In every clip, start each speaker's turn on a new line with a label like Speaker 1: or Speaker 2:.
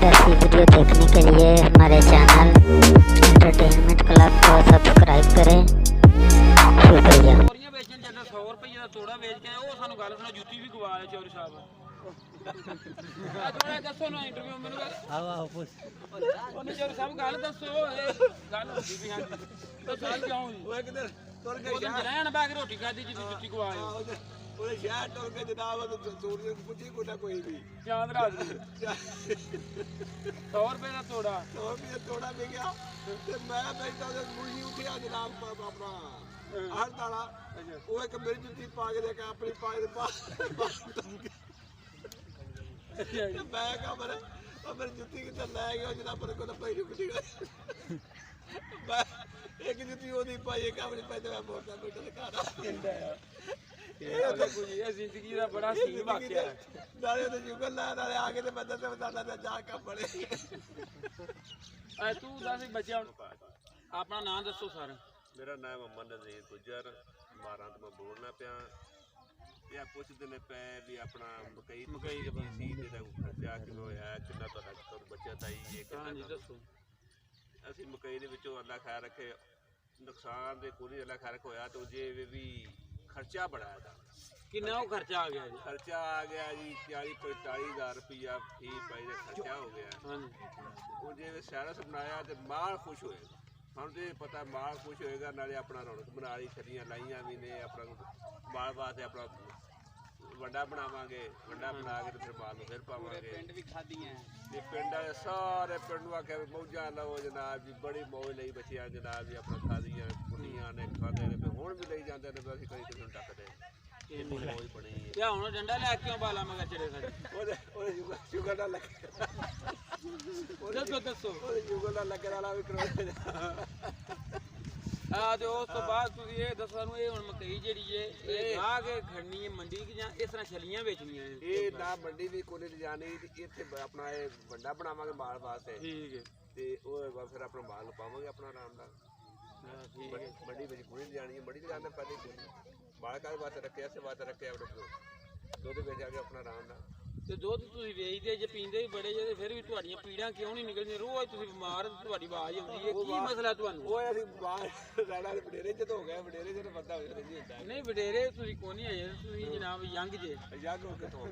Speaker 1: दसी वीडियो देखने के लिए हमारे चैनल एंटरटेनमेंट क्लब को सब्सक्राइब करें। शुक्रिया।
Speaker 2: ਵੇਚਣ ਜਦੋਂ 100 ਰੁਪਏ ਦਾ ਤੋੜਾ ਵੇਚ ਕੇ ਉਹ ਸਾਨੂੰ ਗੱਲ ਸੁਣਾ ਜੁੱਤੀ ਵੀ ਗਵਾ ਲਿਆ ਚੌਰੀ ਸਾਹਿਬ ਥੋੜਾ ਦੱਸੋ ਨਾ ਇੰਟਰਵਿਊ ਮੈਨੂੰ ਆਓ ਪੁੱਛ ਉਹਨੇ ਚੌਰੀ ਸਾਹਿਬ ਗੱਲ ਦੱਸੋ ਇਹ ਗੱਲ ਹੁੰਦੀ ਵੀ ਹਾਂ ਤਾਂ ਚੱਲ ਜਾਉਂ ਓਏ ਕਿਧਰ ਤੁਰ ਕੇ ਰਹਿਣ ਬੈ ਕੇ ਰੋਟੀ ਖਾਦੀ ਜੀ ਜੁੱਤੀ ਗਵਾ ਲਿਆ ਉਹਦੇ ਸ਼ਹਿਰ ਤੁਰ ਕੇ ਜਨਾਬ ਚੋਰੀ ਨੂੰ ਪੁੱਛੀ ਕੋਈ ਨਹੀਂ ਚਾਂਦ ਰਾਤ 100 ਰੁਪਏ ਦਾ ਤੋੜਾ 100 ਰੁਪਏ ਦਾ ਤੋੜਾ ਦੇ ਗਿਆ ਤੇ ਮੈਂ ਬੈਠਾ ਉਹਦੇ ਮੁੰਡੀ ਉੱਠਿਆ ਜਨਾਬ ਆਪਣਾ ਹਰ ਦਾਣਾ ਉਹ ਇੱਕ ਮੇਰੀ ਜੁੱਤੀ ਪਾ ਕੇ ਦੇ ਕੇ ਆਪਣੀ ਪਾ ਕੇ ਮੈਂ ਕਹਾਂ ਮੇਰੀ ਜੁੱਤੀ ਕਿੱਥੇ ਲੈ ਗਿਆ ਜਨਾਬ ਪਰ ਕੋਲ ਪਈ ਰੁਕੀ ਮੈਂ ਇੱਕ ਜੁੱਤੀ ਉਹਦੀ ਪਾਈ ਇੱਕ ਆਪਣੀ ਪਾਈ ਤੇ ਮੈਂ ਮੋਟਾ ਬੇਟਾ ਦੇ ਘਰ ਕਹਿੰਦਾ ਇਹ ਜ਼ਿੰਦਗੀ ਦਾ ਬੜਾ ਸੀਨ ਵਾਕਿਆ ਹੈ ਨਾਲੇ ਉਹਦੇ ਜੁਗਲ ਨਾਲੇ ਆ ਕੇ ਤੇ ਬੰਦਾ ਤੇ ਬਤਾਦਾ ਤੇ ਜਾ ਕੰਮ ਬੜੇ ਤੂੰ ਦੱਸ ਬੱਚਿਆਂ ਆਪਣਾ ਨਾਮ ਦੱਸੋ ਸਰ।
Speaker 3: मेरा नाम मोहम्मद नज़ीर गुजर मारा तो मैं बोलना पिया या पुछते ने पै भी अपना मकई सी खर्चा किलो है कितना बचत आई है असी मकई अल्लाह खैर रखे नुकसान दे कोई अल्लाह खैर रखे होया तो जे भी खर्चा बड़ा था
Speaker 2: कितना खर्चा आ गया जी?
Speaker 3: खर्चा आ गया जी 40-45,000 रुपया फी पाई खर्चा हो गया वो जे सारा से बनाया तो माल खुश होएगा हम तो पता माल खुश होएगा नाले अपना रौनक बना ली छलियां लाइया भी ने अपना माल वास्ते अपना वंडा बनावांगे वंडा बना के फिर माल फिर पावांगे पिंड भी खादियां ते पिंड वाले सारे पिंड आके मौजा लो जनाब जी बड़ी मौज लई बच्चियां जनाब जी अपना खादियां कुड़ियां ने खादे ने हुण भी लई जांदे ने असीं कई किस्म टकदे ਇਹ ਮੌਜ ਬਣੀ ਹੈ
Speaker 2: ਤੇ ਹੁਣ ਡੰਡਾ ਲੈ ਕਿਉਂ ਬਾਲਾ ਮਗਾ ਚੜੇ ਸਾਡੇ
Speaker 3: ਉਹਦੇ ਸ਼ੂਗਰ ਦਾ ਲੱਗ
Speaker 2: ਦੱਸੋ
Speaker 3: ਉਹਦੇ ਸ਼ੂਗਰ ਦਾ ਲੱਗਣ ਵਾਲਾ ਵੀ ਕਰੋ
Speaker 2: ਤੇ ਉਸ ਤੋਂ ਬਾਅਦ ਤੁਸੀਂ ਇਹ ਦੱਸੋ ਸਾਨੂੰ ਇਹ ਹੁਣ ਮਕਈ ਜਿਹੜੀ ਏ ਇਹ ਲਾ ਕੇ ਖੜਨੀ ਹੈ ਮੰਡੀ ਕਿ ਜਾਂ ਇਸ ਤਰ੍ਹਾਂ ਛਲੀਆਂ ਵੇਚਣੀਆਂ ਨੇ?
Speaker 3: ਇਹ ਨਾ ਮੰਡੀ ਵੀ ਕੋਲੇ ਲਿਜਾਣੀ ਤੇ ਇੱਥੇ ਆਪਣਾ ਇਹ ਵੱਡਾ ਬਣਾਵਾਂਗੇ ਮਾਲ ਵਾਸਤੇ
Speaker 2: ਠੀਕ ਹੈ ਤੇ
Speaker 3: ਉਹ ਫਿਰ ਆਪਣਾ ਮਾਲ ਪਾਵਾਂਗੇ ਆਪਣਾ ਆਰਾਮ ਨਾਲ
Speaker 2: ਠੀਕ ਹੈ
Speaker 3: ਮੰਡੀ ਵਿੱਚ ਕੋਈ ਲਿਜਾਣੀ ਹੈ ਮੰਡੀ ਲਿਜਾਣ ਤੋਂ ਪਹਿਲੇ ਮਾਲ ਕਾਹਦੇ ਵਾਸਤੇ ਰੱਖਿਆ ਇਸੇ ਵਾਸਤੇ ਰੱਖਿਆ ਆਪਣੇ ਦੁੱਧ ਵੇਚਾਂਗੇ ਆਪਣਾ ਆਰਾਮ ਨਾਲ
Speaker 2: ਤੇ ਦੁੱਧ ਤੁਸੀਂ ਵੇਚਦੇ ਜੇ ਪੀਂਦੇ ਵੀ ਬੜੇ ਜੇ ਫਿਰ ਵੀ ਤੁਹਾਡੀਆਂ ਪੀੜਾਂ ਕਿਉਂ ਨਹੀਂ ਨਿਕਲਦੀਆਂ ਰੋਜ਼ ਤੁਸੀਂ ਬਿਮਾਰ ਤੁਹਾਡੀ ਆਵਾਜ਼ ਆਉਂਦੀ ਹੈ ਕੀ ਮਸਲਾ ਤੁਹਾਨੂੰ?
Speaker 3: ਉਹ ਅਸੀਂ ਬਾਹਰ ਰਹਿਣਾ ਵਡੇਰੇ ਜਦੋਂ ਹੋ ਗਿਆ ਵਡੇਰੇ ਜਦੋਂ ਬੰਦਾ ਹੋ ਜਾਂਦਾ ਹੁੰਦਾ
Speaker 2: ਨਹੀਂ ਵਡੇਰੇ ਤੁਸੀਂ ਕੋਈ ਨਹੀਂ ਆਏ ਤੁਸੀਂ ਜਨਾਬ ਯੰਗ ਜੇ
Speaker 3: ਯੰਗ ਹੋ ਕਿੱਥੋਂ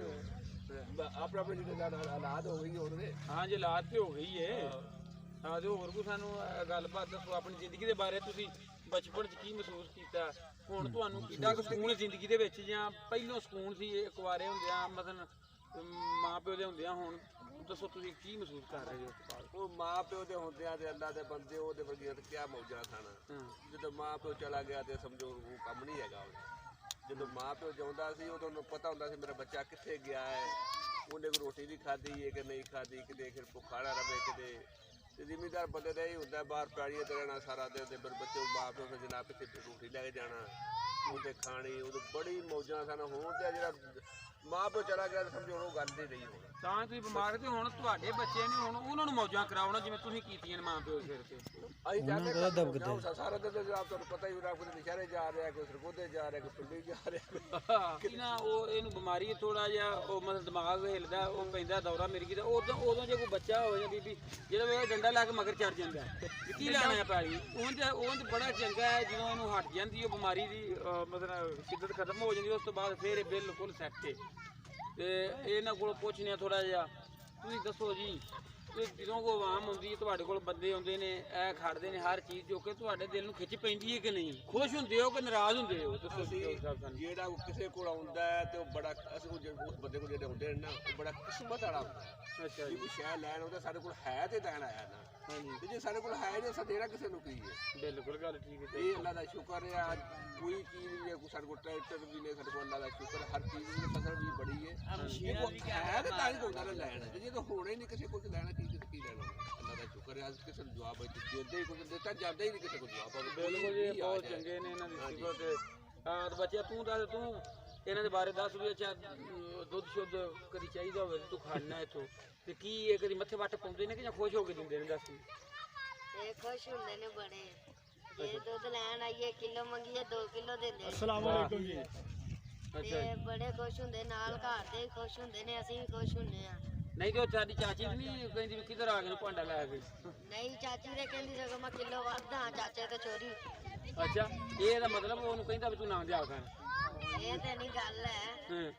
Speaker 3: ਆਪਣਾ ਆਪਣੇ ਜਿਹੜੇ ਹਾਲਾਤ ਹੋ ਗਈ ਹੋਰ ਦੇ
Speaker 2: ਹਾਂ ਜੇ ਹਾਲਾਤ ਤੇ ਹੋ ਗਈ ਏ ਹਾਂ ਤੇ ਹੋਰ ਕੋ ਸਾਨੂੰ ਗੱਲਬਾਤ ਦੱਸੋ ਆਪਣੀ ਜ਼ਿੰਦਗੀ ਦੇ ਬਾਰੇ ਤੁਸੀਂ ਬਚਪਨ 'ਚ ਕੀ ਮਹਿਸੂਸ ਕੀਤਾ ਹੁਣ ਤੁਹਾਨੂੰ ਕਿੰਨਾ ਕੁ ਸਕੂਨ ਜ਼ਿੰਦਗੀ ਦੇ ਵਿੱਚ ਜਾਂ ਪਹਿਲੋਂ ਸਕੂਨ ਸੀ ਕੁਆਰੇ ਹੁੰਦਿਆਂ ਮਤਲਬ ਮਾਂ ਪਿਓ ਦੇ ਹੁੰਦਿਆਂ ਹੁਣ ਦੱਸੋ ਤੁਸੀਂ ਕੀ ਮਹਿਸੂਸ ਕਰ ਰਹੇ ਹੋ?
Speaker 3: ਉਹ ਮਾਂ ਪਿਓ ਦੇ ਹੁੰਦਿਆਂ ਤੇ ਅੱਲਾ ਦੇ ਬੰਦੇ ਉਹਦੇ ਵਰਗੀਆਂ ਤੇ ਕਿਆ ਮੌਜਾਂ ਸਨ ਜਦੋਂ ਮਾਂ ਪਿਓ ਚਲਾ ਗਿਆ ਤੇ ਸਮਝੋ ਉਹ ਕੰਮ ਨਹੀਂ ਹੈਗਾ ਜਦੋਂ ਮਾਂ ਪਿਓ ਜਿਉਂਦਾ ਸੀ ਉਦੋਂ ਨੂੰ ਪਤਾ ਹੁੰਦਾ ਸੀ ਮੇਰਾ ਬੱਚਾ ਕਿੱਥੇ ਗਿਆ ਹੈ ਉਹਨੇ ਕੋਈ ਰੋਟੀ ਵੀ ਖਾਧੀ ਹੈ ਕਿ ਨਹੀਂ ਖਾਧੀ ਕਿਤੇ ਫਿਰ ਭੁੱਖਾ ਰਵੇ ਕਿਤੇ ਤੇ ਜ਼ਿਮੀਦਾਰ ਬੰਦੇ ਦਾ ਹੀ ਹੁੰਦਾ ਬਾਹਰ ਪੈੜੀਆਂ ਤੇ ਰਹਿਣਾ ਸਾਰਾ ਦਿਨ ਤੇ ਫਿਰ ਬੱਚੇ ਮਾਂ ਪਿਓ ਫਿਰ ਜਨਾਬ ਕਿਤੇ ਰੋਟੀ ਲੈ ਕੇ ਜਾਣਾ ਉਹਦੇ ਖਾਣੀ ਉਦੋਂ ਬੜੀ ਮੌਜਾਂ ਸਨ ਹੁਣ ਤੇ ਜਿਹੜਾ ਮਾਂ ਪਿਓ ਚਲਾ ਗਿਆ ਸਮਝੋ ਉਹ ਗੱਲ ਨਹੀਂ ਰਹੀ ਹੁਣ
Speaker 2: ਤਾਂ ਤੁਸੀਂ ਬਿਮਾਰ ਤੇ ਹੁਣ ਤੁਹਾਡੇ ਬੱਚੇ ਨੇ ਹੁਣ ਉਹਨਾਂ ਨੂੰ ਮੌਜਾਂ ਕਰਾਉਣਾ ਜਿਵੇਂ ਤੁਸੀਂ ਕੀਤੀਆਂ ਮਾਂ ਪਿਓ ਸਿਰ ਤੇ
Speaker 3: ਅਸੀਂ ਜਾਂਦੇ ਸਾਰਾ ਦਿਨ ਤੁਹਾਨੂੰ ਪਤਾ ਹੀ ਕੋਈ ਨਸ਼ਹਿਰੇ ਜਾ ਰਿਹਾ ਕੋਈ ਸਰਗੋਧੇ ਜਾ ਰਿਹਾ ਕੋਈ ਪਿੰਡੀ ਜਾ ਰਿਹਾ
Speaker 2: ਕਿੰਨਾ ਉਹ ਇਹਨੂੰ ਬਿਮਾਰੀ ਥੋੜਾ ਜਿਹਾ ਉਹ ਮਤਲਬ ਦਿਮਾਗ ਹਿੱਲਦਾ ਉਹ ਪੈਂਦਾ ਦੌਰਾ ਮਿਰਗੀ ਦਾ ਉਦੋਂ ਜੇ ਕੋਈ ਬੱਚਾ ਹੋ ਜਾਂਦਾ ਬੀਬੀ ਜਦੋਂ ਇਹ ਡੰਡਾ ਲਾ ਕੇ ਮਗਰ ਚੜ ਜਾਂਦਾ ਕੀ ਲੈਣਾ ਪੈਲੀ ਉਹ ਤੇ ਬੜਾ ਚੰਗਾ ਹੈ ਜਦੋਂ ਉਹਨੂੰ ਹਟ ਜਾਂਦੀ ਉਹ ਬਿਮਾਰੀ ਦੀ ਮਤਲਬ ਸ਼ਿੱਦਤ ਖਤਮ ਹੋ ਜਾਂਦੀ ਉਸ ਤੋਂ ਬਾਅਦ ਫਿਰ ਇਹ ਬਿਲਕੁਲ ਸੈੱਟ ਹੈ ਤੇ ਇਹਨਾਂ ਕੋਲ ਪੁੱਛਨੇ ਥੋੜਾ ਜਿਹਾ ਤੁਸੀਂ ਦੱਸੋ ਜੀ ਜਦੋਂ ਕੋਈ ਆਵਾਮ ਹੁੰਦੀ ਹੈ ਤੁਹਾਡੇ ਕੋਲ ਬੰਦੇ ਆਉਂਦੇ ਨੇ ਇਹ ਖੜਦੇ ਨੇ ਹਰ ਚੀਜ਼ ਜੋ ਕਿ ਤੁਹਾਡੇ ਦਿਲ ਨੂੰ ਖਿੱਚ ਪੈਂਦੀ ਹੈ ਕਿ ਨਹੀਂ? ਖੁਸ਼ ਹੁੰਦੇ ਹੋ ਕਿ ਨਾਰਾਜ਼ ਹੁੰਦੇ ਹੋ? ਦੱਸੋ
Speaker 3: ਜਿਹੜਾ ਕਿਸੇ ਕੋਲ ਆਉਂਦਾ ਹੈ ਤੇ ਉਹ ਬੜਾ ਅਸੀਂ ਉਸ ਬੰਦੇ ਕੋਲ ਜਿਹੜੇ ਹੁੰਦੇ ਨੇ ਨਾ ਉਹ ਬੜਾ ਕਿਸਮਤ ਵਾਲਾ ਹੁੰਦਾ। ਅੱਛਾ ਜੀ ਕੋਈ ਸ਼ੈ ਲੈਣ ਆਉਂਦਾ ਸਾਡੇ ਕੋਲ ਹੈ ਤੇ ਲੈਣ ਆਇਆ ਨਾ ਹਾਂਜੀ ਤੇ ਜੇ ਸਾਡੇ ਕੋਲ ਹੈ ਨਹੀਂ ਅਸੀਂ ਦੇਣਾ ਕਿਸੇ ਨੂੰ ਕੀ ਹੈ?
Speaker 2: ਬਿਲਕੁਲ ਗੱਲ ਠੀਕ ਹੈ
Speaker 3: ਇਹ ਅੱਲਾ ਦਾ ਸ਼ੁਕਰ ਹੈ ਅੱਜ ਕੋਈ ਚੀਜ਼ ਵੀ ਹੈ ਸਾਡੇ ਕੋਲ ਟਰੈਕਟਰ ਵੀ ਨੇ ਸਾਡੇ ਕੋਲ ਅੱਲਾ ਦਾ ਸ਼ੁਕਰ ਹਰ ਚੀਜ਼ ਦੀ ਫਸਲ ਵੀ ਬੜੀ ਹੈ ਹੈ ਤੇ ਤਾਂ ਹੀ ਹੁੰਦਾ ਲੈਣ ਜੇ ਤਾਂ ਹੋਣਾ ਹੀ ਨਹੀਂ ਕਿਸੇ ਕੋਲ ਲੈਣਾ ਕੀ ਲੈਣਾ ਅੱਲਾ ਦਾ ਸ਼ੁਕਰ ਹੈ ਅੱਜ ਕਿਸੇ ਨੂੰ ਜਵਾਬ ਦਿੰਦੇ ਹੀ ਕੁਝ ਦਿੱਤਾ ਜਾਂਦਾ ਹੀ ਨਹੀਂ ਕਿਸੇ ਕੋਲ ਜਵਾਬ
Speaker 2: ਬਿਲਕੁਲ ਜੀ ਬਹੁਤ ਚੰਗੇ ਨੇ ਇਹਨਾਂ ਦੀ ਸਿਫਤ ਹਾਂ ਬੱਚਿਆ ਤੂੰ ਦੱਸ ਤੂੰ ਇਹਨਾਂ ਦੇ ਬਾਰੇ ਦੱਸ ਵੀ ਅੱਛਾ ਦੁੱਧ ਸ਼ੁੱਧ ਕਦੀ ਚਾਹੀਦਾ ਹੋਵੇ ਤੂੰ ਖਾਣਾ ਇੱਥੋਂ ਤੇ ਕੀ ਇਹ ਕਦੀ ਮੱਥੇ ਵੱਟ ਪਾਉਂਦੇ ਨੇ ਕਿ ਜਾਂ ਖੁਸ਼ ਹੋ ਕੇ ਦਿੰਦੇ ਨੇ ਦੱਸ?
Speaker 1: ਇਹ ਖੁਸ਼ ਹੁੰਦੇ ਨੇ ਬੜੇ ਜੇ ਦੁੱਧ ਲੈਣ ਆਈਏ ਕਿਲੋ ਮੰਗੀਏ 2 ਕਿਲੋ ਦਿੰਦੇ ਨੇ।
Speaker 2: अस्सलाम वालेकुम जी।
Speaker 1: ਤੇ ਬੜੇ ਖੁਸ਼ ਹੁੰਦੇ ਨਾਲ ਘਰ ਦੇ ਖੁਸ਼ ਹੁੰਦੇ ਨੇ ਅਸੀਂ ਵੀ ਖੁਸ਼ ਹੁੰਦੇ ਆ
Speaker 2: ਨਹੀਂ ਤੇ ਉਹ ਸਾਡੀ ਚਾਚੀ ਨਹੀਂ ਕਹਿੰਦੀ ਵੀ ਕਿੱਧਰ ਆ ਗਏ ਨੂੰ ਭਾਂਡਾ ਲੈ ਕੇ
Speaker 1: ਨਹੀਂ ਚਾਚੀ ਦੇ ਕਹਿੰਦੀ ਸਗੋਂ ਮੈਂ ਕਿਲੋ ਵੱਧਦਾ ਚਾਚੇ ਤੋਂ ਚੋਰੀ।
Speaker 2: ਅੱਛਾ ਇਹਦਾ ਮਤਲਬ ਉਹਨੂੰ ਕਹਿੰਦਾ ਵੀ ਤੂੰ ਨਾ ਦਿਆ ਕਰ।
Speaker 1: ਇਹ ਤੇ ਨਹੀਂ ਗੱਲ ਹੈ,
Speaker 2: ਹਾਂ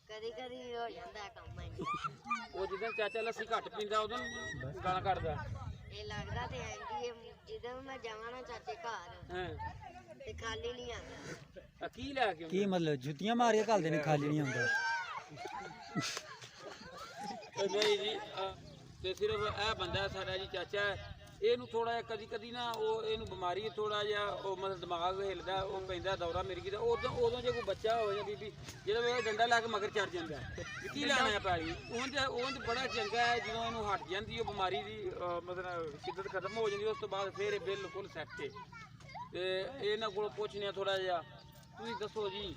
Speaker 1: ਕਦੀ ਕਦੀ ਹੋ ਜਾਂਦਾ ਕੰਮ ਇੰਜ।
Speaker 2: ਉਹ ਜਿੱਦਣ ਚਾਚਾ ਲੱਸੀ ਘੱਟ ਪੀਂਦਾ ਉਦੋਂ ਗਾਲਾਂ ਕੱਢਦਾ।
Speaker 1: ਇਹ ਲੱਗਦਾ ਤੇ ਐਂਦੀ ਜਦੋਂ ਮੈਂ ਜਾਵਾਂ ਨਾ ਚਾਚੇ ਘਰ
Speaker 2: ਹਾਂ
Speaker 1: ਤੇ ਖਾਲੀ ਨਹੀਂ ਆਉਂਦਾ।
Speaker 2: ਆ ਕੀ ਲੈ ਕੇ
Speaker 4: ਕੀ ਮਤਲਬ ਜੁੱਤੀਆਂ ਮਾਰ ਕੇ ਘੱਲਦੇ ਨੇ, ਖਾਲੀ ਨਹੀਂ ਆਉਂਦਾ।
Speaker 2: ਨਹੀਂ ਜੀ ਤੇ ਸਿਰਫ ਇਹ ਬੰਦਾ ਸਾਡਾ ਜੀ ਚਾਚਾ ਇਹਨੂੰ ਥੋੜਾ ਜਿਹਾ ਕਦੀ ਕਦੀ ਨਾ ਉਹ ਇਹਨੂੰ ਬਿਮਾਰੀ ਥੋੜਾ ਜਿਹਾ ਉਹ ਮਤਲਬ ਦਿਮਾਗ ਹਿੱਲਦਾ, ਉਹ ਪੈਂਦਾ ਦੌਰਾ ਮਿਰਗੀ ਦਾ। ਉਦੋਂ ਜੇ ਕੋਈ ਬੱਚਾ ਹੋ ਜਾਂ ਬੀਬੀ ਜਦੋਂ ਇਹ ਡੰਡਾ ਲਾ ਕੇ ਮਗਰ ਚੜ ਜਾਂਦਾ ਕੀ ਲੈਣਾ ਪੈਲੀ ਉਹ ਬੜਾ ਚੰਗਾ ਹੈ। ਜਦੋਂ ਇਹਨੂੰ ਹਟ ਜਾਂਦੀ ਉਹ ਬਿਮਾਰੀ ਦੀ ਮਤਲਬ ਸ਼ਿੱਦਤ ਖਤਮ ਹੋ ਜਾਂਦੀ, ਉਸ ਤੋਂ ਬਾਅਦ ਫਿਰ ਇਹ ਬਿਲਕੁਲ ਸੈੱਟ ਹੈ। ਤੇ ਇਹਨਾਂ ਕੋਲ ਪੁੱਛਨੇ ਆ ਥੋੜਾ ਜਿਹਾ, ਤੁਸੀਂ ਦੱਸੋ ਜੀ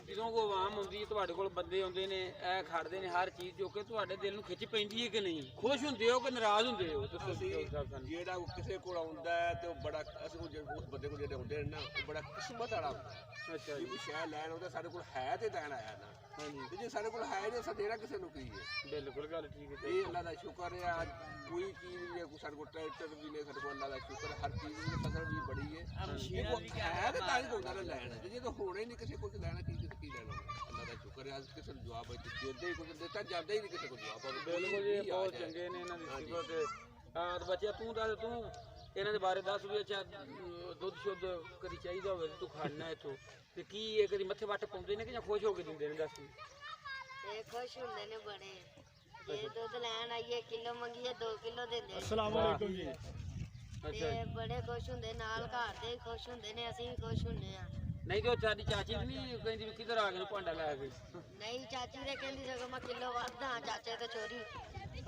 Speaker 2: ਜਦੋਂ ਕੋਈ ਆਵਾਮ ਹੁੰਦੀ ਹੈ ਤੁਹਾਡੇ ਕੋਲ ਬੰਦੇ ਆਉਂਦੇ ਨੇ ਇਹ ਖੜਦੇ ਨੇ ਹਰ ਚੀਜ਼ ਜੋ ਕਿ ਤੁਹਾਡੇ ਦਿਲ ਨੂੰ ਖਿੱਚ ਪੈਂਦੀ ਹੈ ਕਿ ਨਹੀਂ? ਖੁਸ਼ ਹੁੰਦੇ ਹੋ ਕਿ ਨਾਰਾਜ਼ ਹੁੰਦੇ ਹੋ? ਦੱਸੋ
Speaker 3: ਜਿਹੜਾ ਉਹ ਕਿਸੇ ਕੋਲ ਆਉਂਦਾ ਹੈ ਤੇ ਉਹ ਬੜਾ ਅਸੀਂ ਉਸ ਬੰਦੇ ਕੋਲ ਜਿਹੜੇ ਹੁੰਦੇ ਨੇ ਨਾ ਉਹ ਬੜਾ ਕਿਸਮਤ ਵਾਲਾ ਹੁੰਦਾ।
Speaker 2: ਅੱਛਾ ਜੀ
Speaker 3: ਕੋਈ ਸ਼ਹਿਰ ਲੈਣ ਆਉਂਦਾ ਸਾਡੇ ਕੋਲ ਹੈ ਤੇ ਲੈਣ ਆਇਆ ਨਾ।
Speaker 2: ਹਾਂਜੀ
Speaker 3: ਤੇ ਜੇ ਸਾਡੇ ਕੋਲ ਹੈ ਨਹੀਂ ਸਾਡੇ ਦੇਣਾ ਕਿਸੇ ਨੂੰ ਕੀ ਹੈ?
Speaker 2: ਬਿਲਕੁਲ ਗੱਲ ਠੀਕ ਹੈ।
Speaker 3: ਇਹ ਅੱਲਾ ਦਾ ਸ਼ੁਕਰ ਹੈ ਅੱਜ ਕੋਈ ਚੀਜ਼ ਨਹੀਂ ਹੈ, ਸਾਡੇ ਕੋਲ ਟਰੈਕਟਰ ਵੀ ਨੇ, ਸਾਡੇ ਕੋਲ ਅੱਲਾ ਦਾ ਸ਼ੁਕਰ ਹੈ, ਹਰ ਚੀਜ਼ ਦੀ ਫਸਲ ਵੀ ਬੜੀ ਹੈ। ਹੈ ਤੇ ਤਾਂ ਹੀ ਹੁੰਦਾ ਨਾ ਲੈਣ, ਜੇ ਤਾਂ ਹੋਣਾ ਹੀ ਨਹੀਂ ਕਿਸੇ ਕੋਲ ਲੈਣਾ ਕੀ ਲੈਣਾ। ਅੱਲਾ ਦਾ ਸ਼ੁਕਰ ਹੈ ਅੱਜ ਕਿਸੇ ਨੂੰ ਜਵਾਬ ਦਿੰਦੇ ਹੀ ਕੁਝ ਦਿੱਤਾ ਜਾਂਦਾ ਹੀ ਨਹੀਂ ਕਿਸੇ ਕੋਲ ਜਵਾਬ।
Speaker 2: ਬਿਲਕੁਲ ਜੀ ਬਹੁਤ ਚੰਗੇ ਨੇ ਇਹਨਾਂ ਦੀ ਸਿਫਤ। ਹਾਂ ਬੱਚਿਆ ਤੂੰ ਦੱਸ, ਤੂੰ ਇਹਨਾਂ ਦੇ ਬਾਰੇ ਦੱਸ ਵੀ ਅੱਛਾ ਦੁੱਧ ਸ਼ੁੱਧ ਕਦੀ ਚਾਹੀਦਾ ਹੋਵੇ ਤੂੰ ਖਾਣਾ ਇੱਥੋਂ ਤੇ ਕੀ ਇਹ ਕਦੀ ਮੱਥੇ ਵੱਟ ਪਾਉਂਦੇ ਨੇ ਕਿ ਜਾਂ ਖੁਸ਼ ਹੋ ਕੇ ਦਿੰਦੇ ਨੇ? ਦੱਸ।
Speaker 1: ਇਹ ਖੁਸ਼ ਹੁੰਦੇ ਨੇ ਬੜੇ, ਜੇ ਦੁੱਧ ਲੈਣ ਆਈਏ ਕਿਲੋ ਮੰਗੀਏ 2 ਕਿਲੋ ਦਿੰਦੇ ਨੇ।
Speaker 2: ਅਸਲਾਮ ਵਾਲੇਕੁਮ ਜੀ।
Speaker 1: ਤੇ ਬੜੇ ਖੁਸ਼ ਹੁੰਦੇ, ਨਾਲ ਘਰ ਦੇ ਵੀ ਖੁਸ਼ ਹੁੰਦੇ ਨੇ, ਅਸੀਂ ਵੀ ਖੁਸ਼ ਹੁੰਦੇ ਆ।
Speaker 2: ਨਹੀਂ ਤੇ ਉਹ ਸਾਡੀ ਚਾਚੀ ਨਹੀਂ ਕਹਿੰਦੀ ਵੀ ਕਿੱਧਰ ਆ ਗਏ ਨੂੰ ਭਾਂਡਾ ਲੈ ਕੇ
Speaker 1: ਨਹੀਂ ਚਾਚੀ ਦੇ ਕਹਿੰਦੀ ਸਗੋਂ ਮੈਂ ਕਿਲੋ ਵੱਧਦਾ ਚਾਚੇ ਤੋਂ ਚੋਰੀ।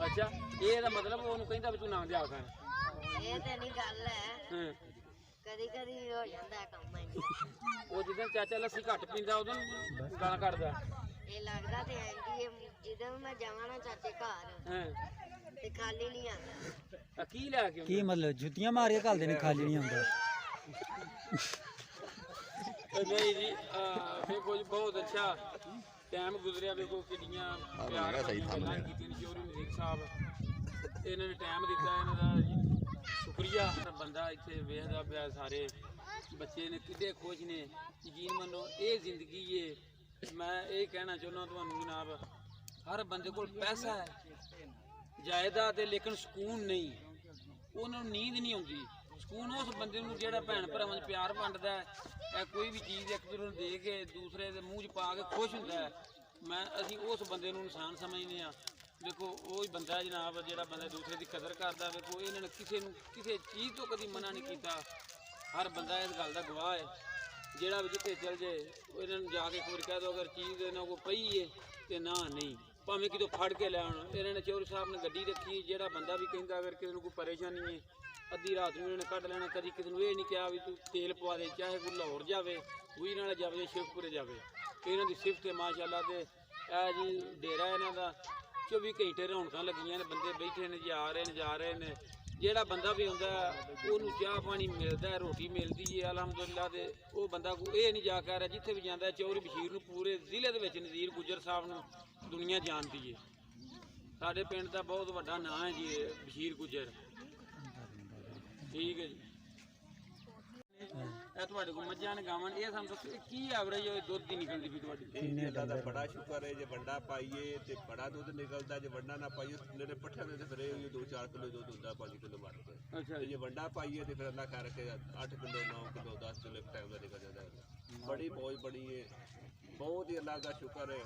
Speaker 2: ਅੱਛਾ ਇਹਦਾ ਮਤਲਬ ਉਹਨੂੰ ਕਹਿੰਦਾ ਵੀ ਤੂੰ ਨਾ ਦਿਆ ਕਰ।
Speaker 1: ਇਹ ਤੇ ਨਹੀਂ ਗੱਲ ਹੈ,
Speaker 2: ਹਾਂ
Speaker 1: ਕਦੀ ਕਦੀ ਹੋ ਜਾਂਦਾ ਕੰਮ ਇੰਜ।
Speaker 2: ਉਹ ਜਿੱਦਣ ਚਾਚਾ ਲੱਸੀ ਘੱਟ ਪੀਂਦਾ ਉਦੋਂ ਗਾਲਾਂ ਕੱਢਦਾ।
Speaker 1: ਇਹ ਲੱਗਦਾ ਤੇ ਐਂਦੀ ਜਦੋਂ ਮੈਂ ਜਾਵਾਂ ਨਾ ਚਾਚੇ ਘਰ
Speaker 2: ਹਾਂ
Speaker 1: ਤੇ ਖਾਲੀ ਨਹੀਂ ਆਉਂਦਾ।
Speaker 2: ਆ ਕੀ ਲੈ ਕੇ
Speaker 4: ਕੀ ਮਤਲਬ ਜੁੱਤੀਆਂ ਮਾਰ ਕੇ ਘੱਲਦੇ ਨੇ, ਖਾਲੀ ਨਹੀਂ ਆਉਂਦਾ।
Speaker 2: ਨਹੀਂ ਜੀ ਵੇਖੋ ਜੀ ਬਹੁਤ ਅੱਛਾ ਟਾਈਮ ਗੁਜ਼ਰਿਆ। ਵੇਖੋ ਕਿੰਨੀਆਂ ਪਿਆਰ ਗੱਲਾਂ ਕੀਤੀਆਂ ਚੋਰੀ ਮਜ਼ੀਦ ਸਾਹਿਬ ਇਹਨਾਂ ਨੇ ਟਾਈਮ ਦਿੱਤਾ, ਇਹਨਾਂ ਦਾ ਜੀ ਸ਼ੁਕਰੀਆ। ਬੰਦਾ ਇੱਥੇ ਵੇਖਦਾ ਪਿਆ, ਸਾਰੇ ਬੱਚੇ ਨੇ ਕਿੱਡੇ ਖੁਸ਼ ਨੇ। ਯਕੀਨ ਮੰਨੋ ਇਹ ਜ਼ਿੰਦਗੀ ਏ। ਮੈਂ ਇਹ ਕਹਿਣਾ ਚਾਹੁੰਦਾ ਤੁਹਾਨੂੰ ਜਨਾਬ, ਹਰ ਬੰਦੇ ਕੋਲ ਪੈਸਾ ਹੈ, ਜਾਇਦਾਦ ਹੈ, ਲੇਕਿਨ ਸਕੂਨ ਨਹੀਂ। ਉਹਨਾਂ ਨੂੰ ਨੀਂਦ ਨਹੀਂ ਆਉਂਦੀ। ਸਕੂਨ ਉਸ ਬੰਦੇ ਨੂੰ ਜਿਹੜਾ ਭੈਣ ਭਰਾਵਾਂ 'ਚ ਪਿਆਰ ਵੰਡਦਾ ਹੈ, ਇਹ ਕੋਈ ਵੀ ਚੀਜ਼ ਇੱਕ ਦੂਜੇ ਨੂੰ ਦੇ ਕੇ ਦੂਸਰੇ ਦੇ ਮੂੰਹ 'ਚ ਪਾ ਕੇ ਖੁਸ਼ ਹੁੰਦਾ ਹੈ। ਅਸੀਂ ਉਸ ਬੰਦੇ ਨੂੰ ਇਨਸਾਨ ਸਮਝਦੇ ਹਾਂ। ਵੇਖੋ ਉਹ ਹੀ ਬੰਦਾ ਜਨਾਬ ਜਿਹੜਾ ਬੰਦਾ ਦੂਸਰੇ ਦੀ ਕਦਰ ਕਰਦਾ। ਵੇਖੋ ਇਹਨਾਂ ਨੇ ਕਿਸੇ ਨੂੰ ਕਿਸੇ ਚੀਜ਼ ਤੋਂ ਕਦੀ ਮਨਾ ਨਹੀਂ ਕੀਤਾ। ਹਰ ਬੰਦਾ ਇਸ ਗੱਲ ਦਾ ਗਵਾਹ ਹੈ। ਜਿਹੜਾ ਵੀ ਜਿੱਥੇ ਚੱਲ ਜੇ ਇਹਨਾਂ ਨੂੰ ਜਾ ਕੇ ਕੋਈ ਕਹਿ ਦੋ ਅਗਰ ਚੀਜ਼ ਇਹਨਾਂ ਕੋਲ ਪਈ ਹੈ ਤੇ ਨਾ ਨਹੀਂ, ਭਾਵੇਂ ਕਿਤੋਂ ਫੜ ਕੇ ਲੈ ਆਉਣ। ਇਹਨਾਂ ਨੇ ਚੌਧਰੀ ਸਾਹਿਬ ਨੇ ਗੱਡੀ ਰੱਖੀ, ਜਿਹੜਾ ਬੰਦਾ ਵੀ ਕਹਿੰਦਾ ਅਗਰ ਕਿਸੇ ਨੂੰ ਕੋਈ ਪਰੇਸ਼ਾਨੀ ਹੈ ਅੱਧੀ ਰਾਤ ਨੂੰ ਇਹਨਾਂ ਨੇ ਕੱਢ ਲੈਣਾ। ਕਦੀ ਕਿਸੇ ਨੂੰ ਇਹ ਨਹੀਂ ਕਿਹਾ ਵੀ ਤੂੰ ਤੇਲ ਪਵਾ ਦੇ, ਚਾਹੇ ਕੋਈ ਲਾਹੌਰ ਜਾਵੇ, ਵੀ ਨਾਲ ਜਾਵੇ ਜਾਂ ਸ਼ਿਵਪੁਰੇ ਜਾਵੇ। ਇਹਨਾਂ ਦੀ ਸਿਫਤ ਹੈ ਮਾਸ਼ਾਅੱਲਾ। ਤੇ ਇਹ ਜੀ ਡੇਰਾ ਇਹਨਾਂ ਦਾ 24 ਘੰਟੇ ਰੌਣਕਾਂ ਲੱਗੀਆਂ ਨੇ, ਬੰਦੇ ਬੈਠੇ ਨੇ, ਜਾ ਰਹੇ ਨੇ। ਜਿਹੜਾ ਬੰਦਾ ਵੀ ਹੁੰਦਾ ਉਹਨੂੰ ਚਾਹ ਪਾਣੀ ਮਿਲਦਾ, ਰੋਟੀ ਮਿਲਦੀ ਹੈ ਅਲਹਮਦੁਲਿਲਾ। ਤੇ ਉਹ ਬੰਦਾ ਇਹ ਨਹੀਂ ਜਾ ਕੇ ਰਿਹਾ ਜਿੱਥੇ ਵੀ ਜਾਂਦਾ ਚੌਧਰੀ ਬਸ਼ੀਰ ਨੂੰ ਪੂਰੇ ਜ਼ਿਲ੍ਹੇ ਦੇ ਵਿੱਚ ਨਜ਼ੀਰ ਗੁੱਜਰ ਸਾਹਿਬ ਨੂੰ ਦੁਨੀਆ ਜਾਣਦੀ ਹੈ। ਸਾਡੇ ਪਿੰਡ ਦਾ ਬਹੁਤ ਵੱਡਾ ਨਾਂ ਹੈ ਜੀ ਬਸ਼ੀਰ ਗੁੱਜਰ। ਠੀਕ ਹੈ ਜੀ। ਇਹ ਤੁਹਾਡੇ ਕੋਲ ਮੱਝਾਂ ਨੇ ਗਾਵਾਂ ਇਹ ਸਾਨੂੰ ਦੱਸੋ ਕੀ ਐਵਰੇਜ ਦੁੱਧ ਦੀ ਨਿਕਲਦੀ ਵੀ ਤੁਹਾਡੀ?
Speaker 3: ਅੱਲਾ ਦਾ ਬੜਾ ਸ਼ੁਕਰ ਹੈ, ਜੇ ਵੰਡਾ ਪਾਈਏ ਤੇ ਬੜਾ ਦੁੱਧ ਨਿਕਲਦਾ, ਜੇ ਵੰਡਾ ਨਾ ਪਾਈਏ ਮੇਰੇ ਪੱਠਿਆਂ ਦੇ ਫਿਰ ਇਹ 2-4 ਕਿਲੋ ਦੁੱਧ ਹੁੰਦਾ, 5 ਕਿਲੋ ਮਰ ਕੇ।
Speaker 2: ਅੱਛਾ
Speaker 3: ਤੇ ਜੇ ਵੰਡਾ ਪਾਈਏ ਤੇ ਫਿਰ ਅੱਲਾ ਕਰਕੇ 8 ਕਿਲੋ 9 ਕਿਲੋ 10 ਕਿਲੋ ਇੱਕ ਟਾਈਮ ਦਾ ਨਿਕਲ ਜਾਂਦਾ ਹੈ। ਬੜੀ ਬਹੁਤ ਬੜੀ ਹੈ, ਬਹੁਤ ਹੀ ਅੱਲਾ ਦਾ ਸ਼ੁਕਰ ਹੈ।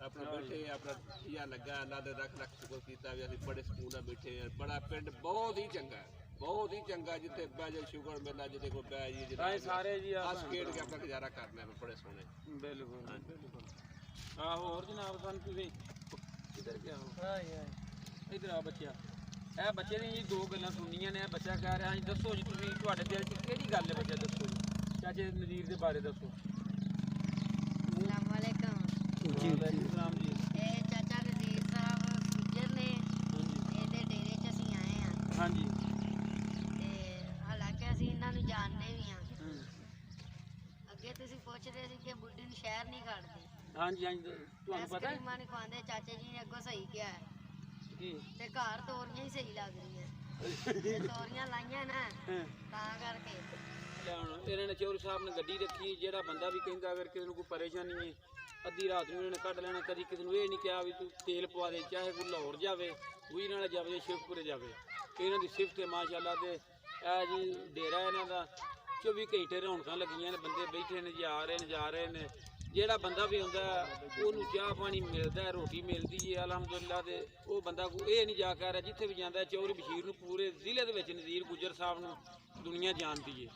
Speaker 3: ਆਪਣਾ ਬੈਠੇ ਆਪਣਾ ਧੀਆ ਲੱਗਾ, ਅੱਲਾ ਦੇ ਲੱਖ ਸ਼ੁਕਰ ਕੀਤਾ ਵੀ ਅਸੀਂ ਬੜੇ ਸਕੂਨ ਨਾਲ ਬੈਠੇ ਹਾਂ। ਬੜਾ ਪਿੰਡ ਬਹੁਤ ਹੀ ਚੰਗਾ ਹੈ, ਬਹੁਤ ਹੀ ਚੰਗਾ। ਜਿੱਥੇ ਬਹਿ ਜਾ ਸ਼ੁਕਰ ਮੇਲਾ, ਜਿੱਥੇ ਕੋਈ ਬਹਿ ਜੀ
Speaker 2: ਸਾਰੇ ਸਾਰੇ ਜੀ
Speaker 3: ਹੱਸ ਖੇਡ ਕੇ ਆਪਣਾ ਗੁਜ਼ਾਰਾ ਕਰਨਾ ਹੈ। ਬੜੇ ਸੋਹਣੇ
Speaker 2: ਬਿਲਕੁਲ ਬਿਲਕੁਲ। ਆਹੋ ਹੋਰ ਜਨਾਬ ਸਾਨੂੰ ਤੁਸੀਂ ਕਿੱਧਰ ਗਿਆ ਹੋ? ਇੱਧਰ ਆ ਬੱਚਿਆ। ਇਹ ਬੱਚੇ ਨੇ ਜੀ 2 ਗੱਲਾਂ ਸੁਣਨੀਆਂ ਨੇ। ਇਹ ਬੱਚਾ ਕਹਿ ਰਿਹਾ ਜੀ ਦੱਸੋ ਜੀ ਤੁਸੀਂ ਤੁਹਾਡੇ ਦਿਲ 'ਚ ਕਿਹੜੀ ਗੱਲ ਹੈ ਬੱਚਾ? ਦੱਸੋ ਜੀ ਚਾਚੇ ਨਜ਼ੀਰ ਦੇ ਬਾਰੇ ਦੱਸੋ।
Speaker 1: अस्सलाम वालेकुम।
Speaker 2: ਸਲਾਮ ਜੀ।
Speaker 1: ਇਹ ਚਾਚਾ ਨਜ਼ੀਰ ਸਾਹਿਬ ਗੁੱਜਰ ਨੇ, ਇਹਦੇ ਡੇਰੇ 'ਚ ਅਸੀਂ ਆਏ ਹਾਂ।
Speaker 2: ਹਾਂਜੀ
Speaker 1: ਤੇ ਹਾਲਾਂਕਿ ਅਸੀਂ ਇਹਨਾਂ ਨੂੰ ਜਾਣਦੇ ਵੀ ਹਾਂ। ਅੱਗੇ ਤੁਸੀਂ ਪੁੱਛਦੇ ਸੀ ਕਿ ਬੁੱਢੀ ਨੂੰ ਸ਼ਹਿਰ ਨਹੀਂ ਕੱਢਦੇ।
Speaker 2: ਹਾਂਜੀ ਤੁਹਾਨੂੰ ਪਤਾ ਹੈ?
Speaker 1: ਆਈਸਕ੍ਰੀਮਾਂ ਨਹੀਂ ਖਵਾਉਂਦੇ। ਚਾਚਾ ਜੀ ਨੇ ਅੱਗੋਂ ਸਹੀ ਕਿਹਾ ਹੈ।
Speaker 2: ਕੀ
Speaker 5: ਤੇ ਘਰ ਤੋਰੀਆਂ ਹੀ ਸਹੀ ਲੱਗਦੀਆਂ ਤੇ ਤੋਰੀਆਂ ਲਾਈਆਂ ਨਾ
Speaker 2: ਹਾਂ
Speaker 5: ਤਾਂ ਕਰਕੇ
Speaker 2: ਲੈ ਹੁਣ ਇਹਨਾਂ ਨੇ ਚੌਧਰੀ ਸਾਹਿਬ ਨੇ ਗੱਡੀ ਰੱਖੀ, ਜਿਹੜਾ ਬੰਦਾ ਵੀ ਕਹਿੰਦਾ ਅਗਰ ਕਿਸੇ ਨੂੰ ਕੋਈ ਪਰੇਸ਼ਾਨੀ ਹੈ ਅੱਧੀ ਰਾਤ ਨੂੰ ਇਹਨਾਂ ਨੇ ਕੱਢ ਲੈਣਾ। ਕਦੀ ਕਿਸੇ ਨੂੰ ਇਹ ਨਹੀਂ ਕਿਹਾ ਵੀ ਤੂੰ ਤੇਲ ਪਵਾ ਦੇ, ਚਾਹੇ ਕੋਈ ਲਾਹੌਰ ਜਾਵੇ ਉਹੀ ਨਾਲ ਜਾਵੇ ਜਾਂ ਸ਼ਿਵਪੁਰੇ ਜਾਵੇ। ਇਹਨਾਂ ਦੀ ਸਿਫਤ ਹੈ ਮਾਸ਼ਾਅੱਲਾ। ਤੇ ਇਹ ਜੀ ਡੇਰਾ ਇਹਨਾਂ ਦਾ 24 ਘੰਟੇ ਰੌਣਕਾਂ ਲੱਗੀਆਂ ਨੇ, ਬੰਦੇ ਬੈਠੇ ਨੇ, ਜਾ ਰਹੇ ਨੇ। ਜਿਹੜਾ ਬੰਦਾ ਵੀ ਆਉਂਦਾ ਉਹਨੂੰ ਚਾਹ ਪਾਣੀ ਮਿਲਦਾ, ਰੋਟੀ ਮਿਲਦੀ ਹੈ ਅਲਹਮਦੁਲਿਲਾ। ਤੇ ਉਹ ਬੰਦਾ ਇਹ ਨਹੀਂ ਜਾ ਕੇ ਆ ਰਿਹਾ, ਜਿੱਥੇ ਵੀ ਜਾਂਦਾ ਚੌਧਰੀ ਬਸ਼ੀਰ ਨੂੰ ਪੂਰੇ ਜ਼ਿਲ੍ਹੇ ਦੇ ਵਿੱਚ ਨਜ਼ੀਰ ਗੁੱਜਰ ਸਾਹਿਬ ਨੂੰ ਦੁਨੀਆ ਜਾਣਦੀ ਹੈ।